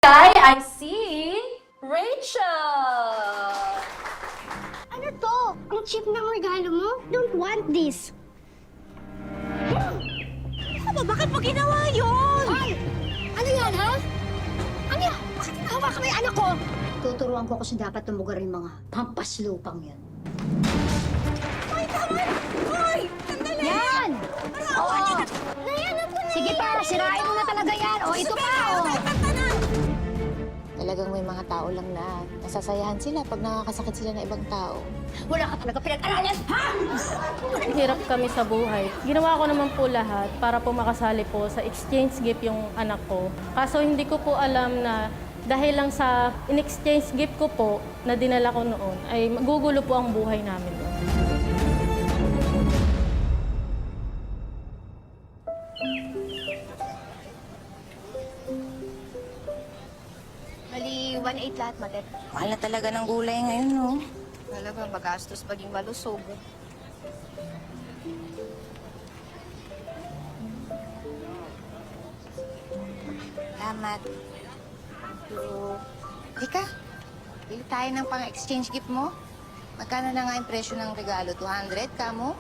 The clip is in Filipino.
I see Rachel! Ano to? Ang cheap ng regalo mo? Don't want this. Ano, bakit mo ginawa yun? Ay! Ano yan, ha? Ano yan? Bakit hinahawakan mo yung anak ko? Tuturuan ko kasi dapat tumugar yung mga pampaslupang yan. Hoy, tama! Hoy! Sandali! Yan! Oo! Sige pa, sirain mo na talaga yan. O, ito pa, o. Talagang may mga tao lang na nasasayahan sila pag nakakasakit sila ng ibang tao. Wala ka talaga pinag-aralan, ha? Hirap kami sa buhay. Ginawa ko naman po lahat para po makasali po sa exchange gift yung anak ko. Kaso hindi ko po alam na dahil lang sa in-exchange gift ko po na dinala ko noon, ay magugulo po ang buhay namin doon. Bali, 1.8 lahat, Matet. Mahal na talaga ng gulay ngayon, no? Talaga, magastos maging malusog. Salamat. So, Rika, bili tayo ng pang-exchange gift mo. Magkano na nga yung presyo ng regalo? 200, kamo?